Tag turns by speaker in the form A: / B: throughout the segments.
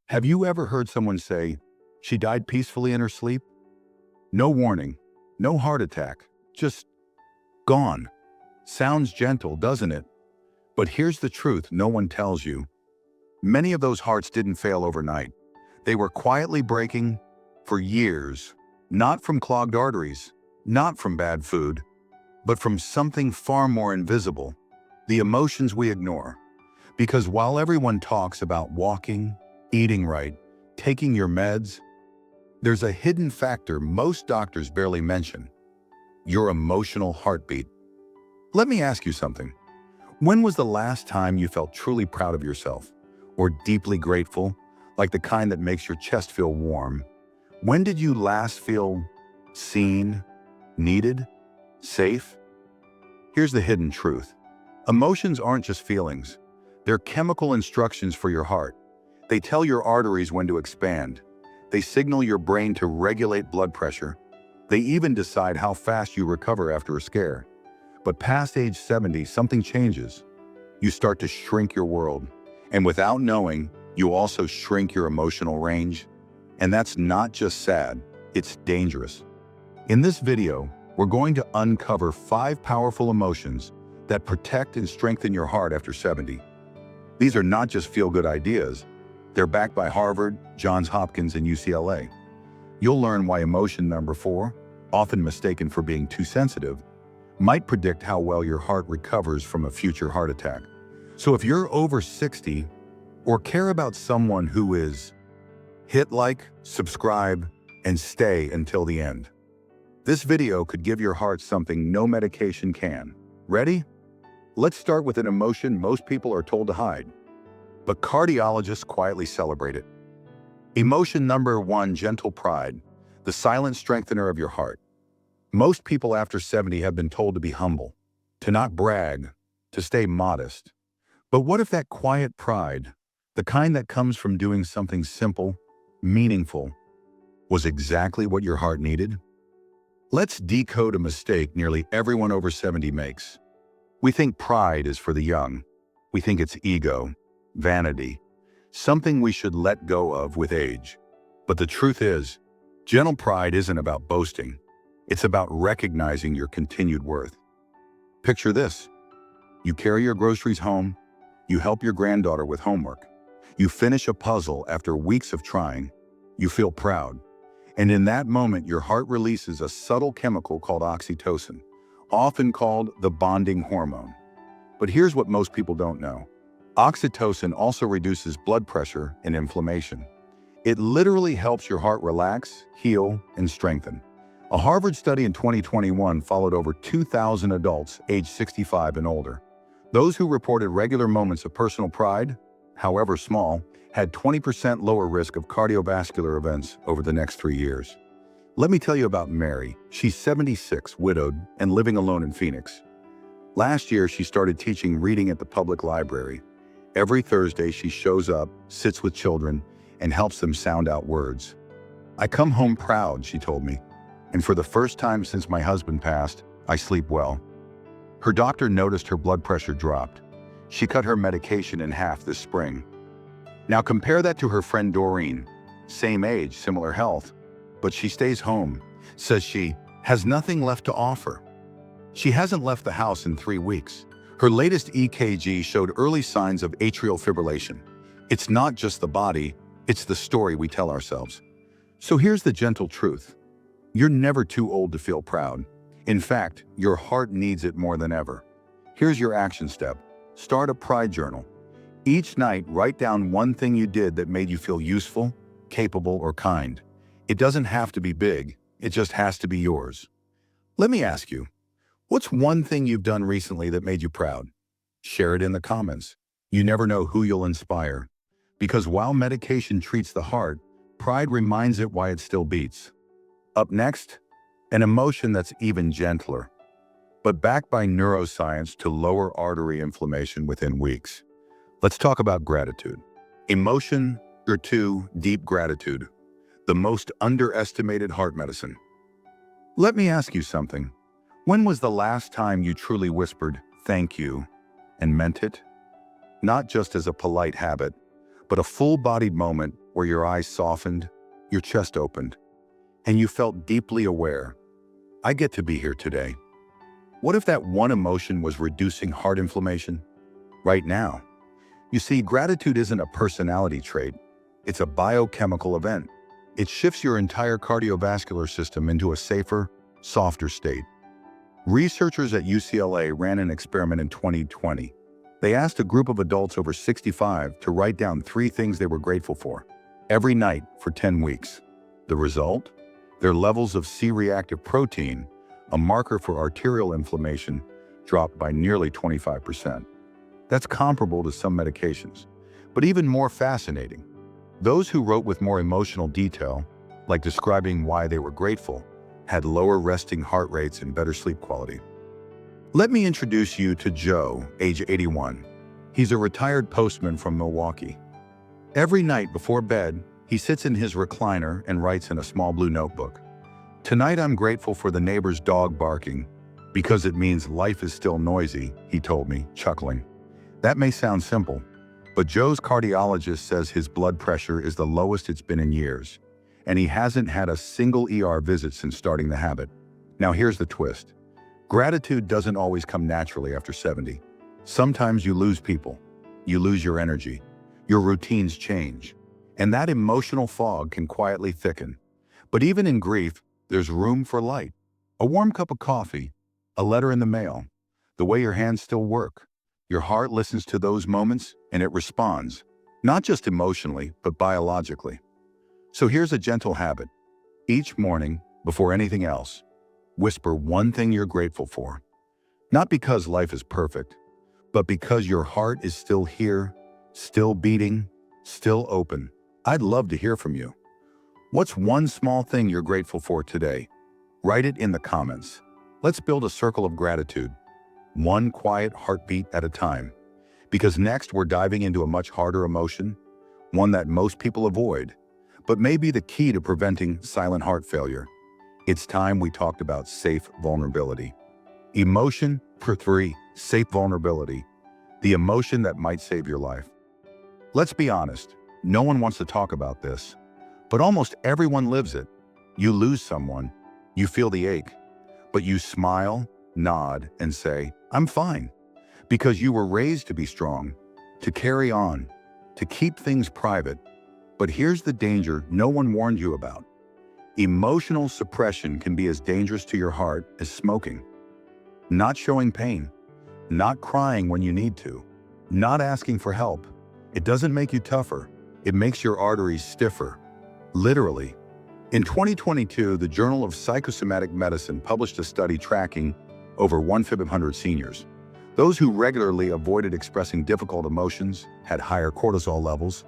A: Have you ever heard someone say, she died peacefully in her sleep? No warning, no heart attack, just gone. Sounds gentle, doesn't it? But here's the truth no one tells you. Many of those hearts didn't fail overnight. They were quietly breaking for years, not from clogged arteries, not from bad food, but from something far more invisible, the emotions we ignore. Because while everyone talks about walking, eating right, taking your meds, there's a hidden factor most doctors barely mention: your emotional heartbeat. Let me ask you something. When was the last time you felt truly proud of yourself, or deeply grateful, like the kind that makes your chest feel warm? When did you last feel seen, needed, safe? Here's the hidden truth. Emotions aren't just feelings. They're chemical instructions for your heart. They tell your arteries when to expand. They signal your brain to regulate blood pressure. They even decide how fast you recover after a scare. But past age 70, something changes. You start to shrink your world. And without knowing, you also shrink your emotional range. And that's not just sad, it's dangerous. In this video, we're going to uncover 5 powerful emotions that protect and strengthen your heart after 70. These are not just feel-good ideas. They're backed by Harvard, Johns Hopkins, and UCLA. You'll learn why emotion number 4, often mistaken for being too sensitive, might predict how well your heart recovers from a future heart attack. So if you're over 60 or care about someone who is, hit like, subscribe, and stay until the end. This video could give your heart something no medication can. Ready? Let's start with an emotion most people are told to hide, but cardiologists quietly celebrate it. Emotion number 1, gentle pride, the silent strengthener of your heart. Most people after 70 have been told to be humble, to not brag, to stay modest. But what if that quiet pride, the kind that comes from doing something simple, meaningful, was exactly what your heart needed? Let's decode a mistake nearly everyone over 70 makes. We think pride is for the young. We think it's ego, vanity, something we should let go of with age. But the truth is, gentle pride isn't about boasting. It's about recognizing your continued worth. Picture this. You carry your groceries home. You help your granddaughter with homework. You finish a puzzle after weeks of trying. You feel proud. And in that moment, your heart releases a subtle chemical called oxytocin, often called the bonding hormone. But here's what most people don't know. Oxytocin also reduces blood pressure and inflammation. It literally helps your heart relax, heal, and strengthen. A Harvard study in 2021 followed over 2,000 adults aged 65 and older. Those who reported regular moments of personal pride, however small, had 20% lower risk of cardiovascular events over the next 3 years. Let me tell you about Mary. She's 76, widowed, and living alone in Phoenix. Last year, she started teaching reading at the public library. Every Thursday, she shows up, sits with children, and helps them sound out words. "I come home proud," she told me, "and for the first time since my husband passed, I sleep well." Her doctor noticed her blood pressure dropped. She cut her medication in half this spring. Now compare that to her friend Doreen. Same age, similar health, but she stays home, says she has nothing left to offer. She hasn't left the house in 3 weeks. Her latest EKG showed early signs of atrial fibrillation. It's not just the body, it's the story we tell ourselves. So here's the gentle truth. You're never too old to feel proud. In fact, your heart needs it more than ever. Here's your action step. Start a pride journal. Each night, write down one thing you did that made you feel useful, capable, or kind. It doesn't have to be big, it just has to be yours. Let me ask you, what's one thing you've done recently that made you proud? Share it in the comments. You never know who you'll inspire. Because while medication treats the heart, pride reminds it why it still beats. Up next, an emotion that's even gentler, but backed by neuroscience to lower artery inflammation within weeks. Let's talk about gratitude. Emotion or 2, deep gratitude, the most underestimated heart medicine. Let me ask you something. When was the last time you truly whispered, "Thank you," and meant it? Not just as a polite habit, but a full-bodied moment where your eyes softened, your chest opened, and you felt deeply aware. I get to be here today. What if that one emotion was reducing heart inflammation? Right now. You see, gratitude isn't a personality trait. It's a biochemical event. It shifts your entire cardiovascular system into a safer, softer state. Researchers at UCLA ran an experiment in 2020. They asked a group of adults over 65 to write down 3 things they were grateful for every night for 10 weeks. The result? Their levels of C-reactive protein, a marker for arterial inflammation, dropped by nearly 25%. That's comparable to some medications. But even more fascinating, those who wrote with more emotional detail, like describing why they were grateful, had lower resting heart rates and better sleep quality. Let me introduce you to Joe, age 81. He's a retired postman from Milwaukee. Every night before bed, he sits in his recliner and writes in a small blue notebook. "Tonight I'm grateful for the neighbor's dog barking, because it means life is still noisy," he told me, chuckling. That may sound simple, but Joe's cardiologist says his blood pressure is the lowest it's been in years, and he hasn't had a single ER visit since starting the habit. Now here's the twist. Gratitude doesn't always come naturally after 70. Sometimes you lose people, you lose your energy, your routines change, and that emotional fog can quietly thicken. But even in grief, there's room for light. A warm cup of coffee, a letter in the mail, the way your hands still work. Your heart listens to those moments and it responds, not just emotionally, but biologically. So here's a gentle habit. Each morning, before anything else, whisper one thing you're grateful for. Not because life is perfect, but because your heart is still here, still beating, still open. I'd love to hear from you. What's one small thing you're grateful for today? Write it in the comments. Let's build a circle of gratitude, one quiet heartbeat at a time. Because next we're diving into a much harder emotion, one that most people avoid, but may be the key to preventing silent heart failure. It's time we talked about safe vulnerability. Emotion for 3, safe vulnerability, the emotion that might save your life. Let's be honest, no one wants to talk about this, but almost everyone lives it. You lose someone, you feel the ache, but you smile, nod, and say, "I'm fine," because you were raised to be strong, to carry on, to keep things private. But here's the danger no one warned you about. Emotional suppression can be as dangerous to your heart as smoking. Not showing pain, not crying when you need to, not asking for help. It doesn't make you tougher, it makes your arteries stiffer. Literally. In 2022, the Journal of Psychosomatic Medicine published a study tracking over 1,500 seniors. Those who regularly avoided expressing difficult emotions had higher cortisol levels,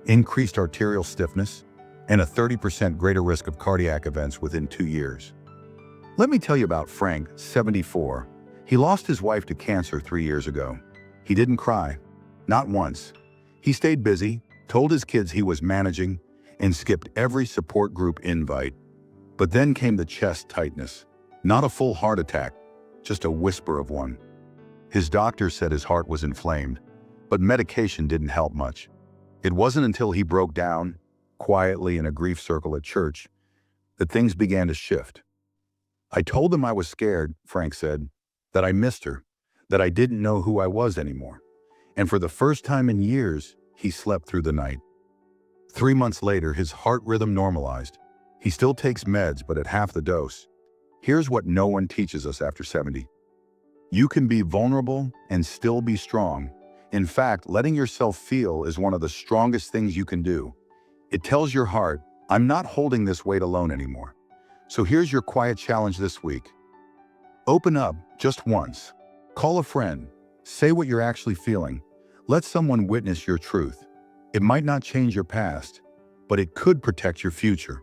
A: increased arterial stiffness, and a 30% greater risk of cardiac events within 2 years. Let me tell you about Frank, 74. He lost his wife to cancer 3 years ago. He didn't cry, not once. He stayed busy, told his kids he was managing, and skipped every support group invite. But then came the chest tightness. Not a full heart attack, just a whisper of one. His doctor said his heart was inflamed, but medication didn't help much. It wasn't until he broke down, quietly in a grief circle at church, that things began to shift. "I told them I was scared," Frank said, "that I missed her, that I didn't know who I was anymore." And for the first time in years, he slept through the night. 3 months later, his heart rhythm normalized. He still takes meds, but at half the dose. Here's what no one teaches us after 70. You can be vulnerable and still be strong. In fact, letting yourself feel is one of the strongest things you can do. It tells your heart, "I'm not holding this weight alone anymore." So here's your quiet challenge this week. Open up just once. Call a friend. Say what you're actually feeling. Let someone witness your truth. It might not change your past, but it could protect your future.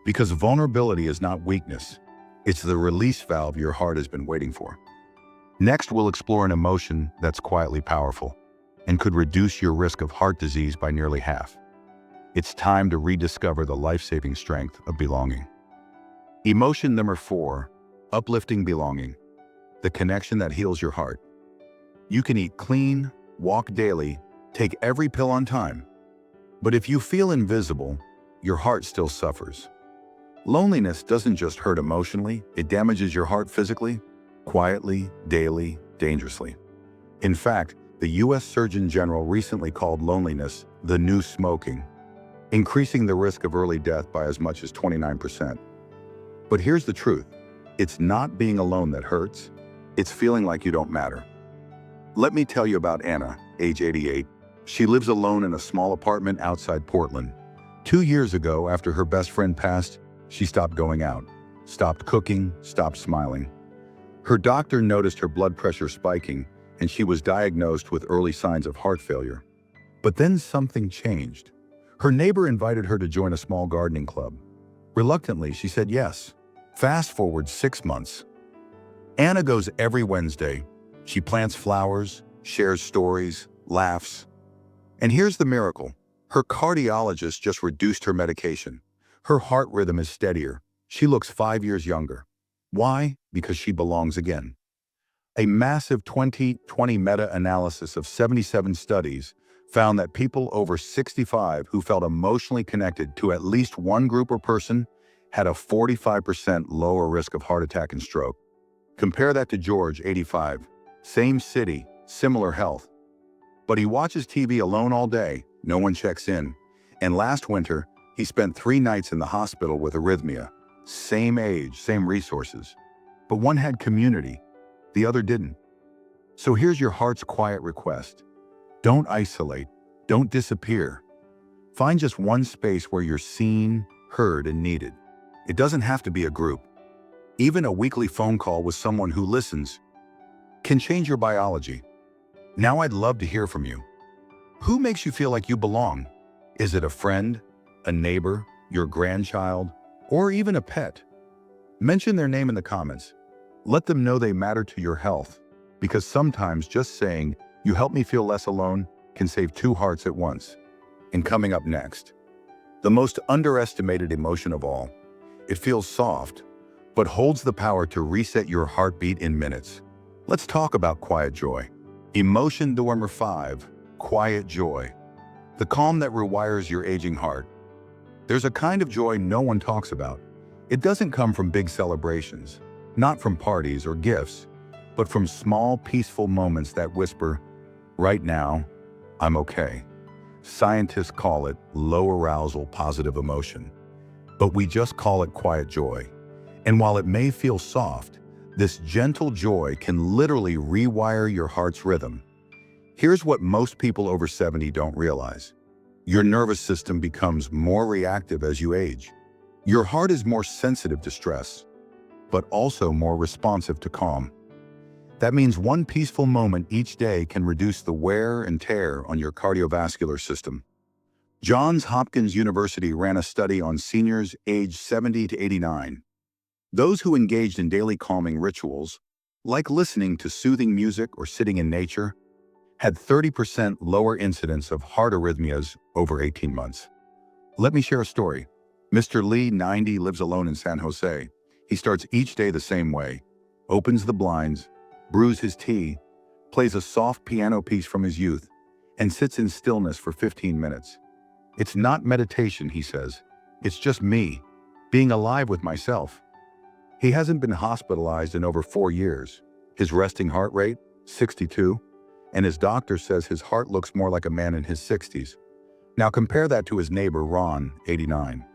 A: Because vulnerability is not weakness. It's the release valve your heart has been waiting for. Next, we'll explore an emotion that's quietly powerful and could reduce your risk of heart disease by nearly half. It's time to rediscover the life-saving strength of belonging. Emotion number 4, uplifting belonging, the connection that heals your heart. You can eat clean, walk daily, take every pill on time, But if you feel invisible, your heart still suffers. Loneliness doesn't just hurt emotionally, it damages your heart physically, quietly, daily, dangerously. In fact, the US Surgeon General recently called loneliness the new smoking, increasing the risk of early death by as much as 29%. But here's the truth. It's not being alone that hurts. It's feeling like you don't matter. Let me tell you about Anna, age 88. She lives alone in a small apartment outside Portland. 2 years ago, after her best friend passed, she stopped going out, stopped cooking, stopped smiling. Her doctor noticed her blood pressure spiking, and she was diagnosed with early signs of heart failure. But then something changed. Her neighbor invited her to join a small gardening club. Reluctantly, she said yes. Fast forward 6 months. Anna goes every Wednesday. She plants flowers, shares stories, laughs. And here's the miracle. Her cardiologist just reduced her medication. Her heart rhythm is steadier. She looks 5 years younger. Why? Because she belongs again. A massive 2020 meta-analysis of 77 studies found that people over 65 who felt emotionally connected to at least one group or person had a 45% lower risk of heart attack and stroke. Compare that to George, 85. Same city, similar health. But he watches TV alone all day, no one checks in. And last winter, he spent 3 nights in the hospital with arrhythmia. Same age, same resources. But one had community, the other didn't. So here's your heart's quiet request. Don't isolate, don't disappear. Find just one space where you're seen, heard, and needed. It doesn't have to be a group. Even a weekly phone call with someone who listens can change your biology. Now I'd love to hear from you. Who makes you feel like you belong? Is it a friend, a neighbor, your grandchild, or even a pet? Mention their name in the comments. Let them know they matter to your health, because sometimes just saying, "You help me feel less alone," can save 2 hearts at once. And coming up next, the most underestimated emotion of all. It feels soft, but holds the power to reset your heartbeat in minutes. Let's talk about quiet joy. Emotion number 5, quiet joy. The calm that rewires your aging heart. There's a kind of joy no one talks about. It doesn't come from big celebrations, not from parties or gifts, but from small, peaceful moments that whisper, "Right now, I'm okay." Scientists call it low arousal positive emotion, but we just call it quiet joy. And while it may feel soft, this gentle joy can literally rewire your heart's rhythm. Here's what most people over 70 don't realize. Your nervous system becomes more reactive as you age. Your heart is more sensitive to stress, but also more responsive to calm. That means one peaceful moment each day can reduce the wear and tear on your cardiovascular system. Johns Hopkins University ran a study on seniors aged 70 to 89. Those who engaged in daily calming rituals, like listening to soothing music or sitting in nature, had 30% lower incidence of heart arrhythmias over 18 months. Let me share a story. Mr. Lee, 90, lives alone in San Jose. He starts each day the same way, opens the blinds, brews his tea, plays a soft piano piece from his youth, and sits in stillness for 15 minutes. It's not meditation, he says. It's just me, being alive with myself. He hasn't been hospitalized in over 4 years. His resting heart rate, 62, and his doctor says his heart looks more like a man in his 60s. Now compare that to his neighbor, Ron, 89.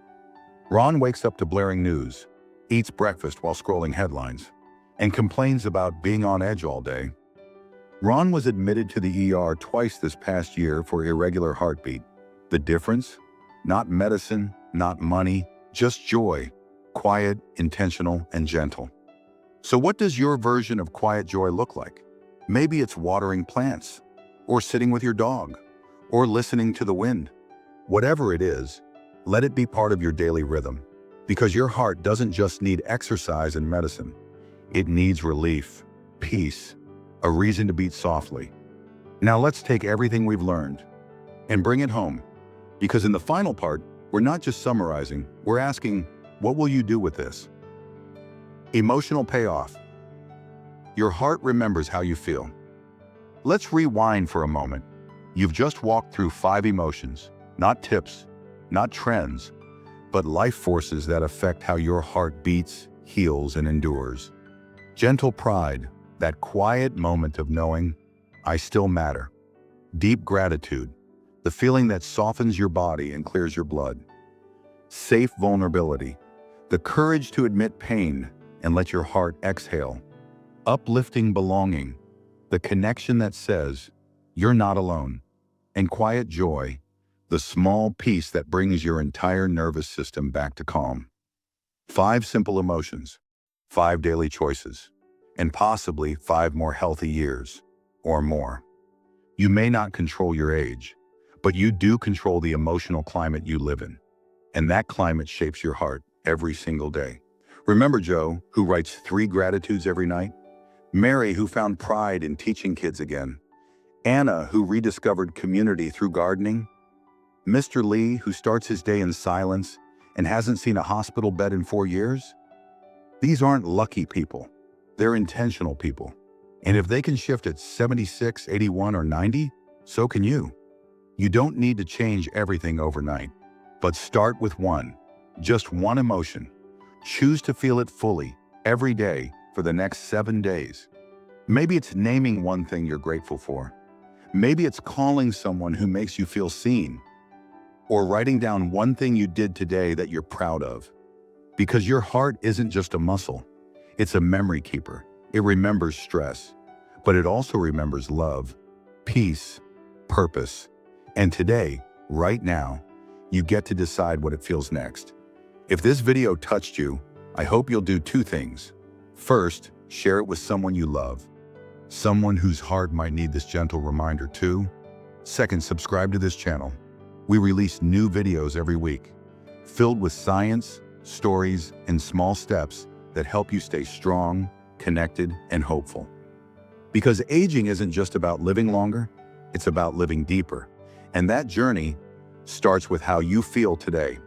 A: Ron wakes up to blaring news, eats breakfast while scrolling headlines, and complains about being on edge all day. Ron was admitted to the ER twice this past year for irregular heartbeat. The difference? Not medicine, not money, just joy. Quiet, intentional, and gentle. So what does your version of quiet joy look like? Maybe it's watering plants, or sitting with your dog, or listening to the wind. Whatever it is, let it be part of your daily rhythm, because your heart doesn't just need exercise and medicine. It needs relief, peace, a reason to beat softly. Now let's take everything we've learned and bring it home, because in the final part, we're not just summarizing, we're asking, what will you do with this? Emotional payoff. Your heart remembers how you feel. Let's rewind for a moment. You've just walked through 5 emotions. Not tips, not trends, but life forces that affect how your heart beats, heals, and endures. Gentle pride, that quiet moment of knowing, I still matter. Deep gratitude, the feeling that softens your body and clears your blood. Safe vulnerability, the courage to admit pain and let your heart exhale. Uplifting belonging, the connection that says, you're not alone. And quiet joy, the small peace that brings your entire nervous system back to calm. 5 simple emotions, 5 daily choices, and possibly 5 more healthy years, or more. You may not control your age, but you do control the emotional climate you live in. And that climate shapes your heart every single day. Remember Joe, who writes 3 gratitudes every night? Mary, who found pride in teaching kids again? Anna, who rediscovered community through gardening? Mr. Lee, who starts his day in silence and hasn't seen a hospital bed in 4 years? These aren't lucky people. They're intentional people. And if they can shift at 76, 81, or 90, so can you. You don't need to change everything overnight, but start with one, just one emotion. Choose to feel it fully, every day, for the next 7 days. Maybe it's naming one thing you're grateful for. Maybe it's calling someone who makes you feel seen. Or writing down one thing you did today that you're proud of. Because your heart isn't just a muscle. It's a memory keeper. It remembers stress, but it also remembers love, peace, purpose. And today, right now, you get to decide what it feels next. If this video touched you, I hope you'll do 2 things. First, share it with someone you love. Someone whose heart might need this gentle reminder too. Second, subscribe to this channel. We release new videos every week, filled with science, stories, and small steps that help you stay strong, connected, and hopeful. Because aging isn't just about living longer, it's about living deeper. And that journey starts with how you feel today.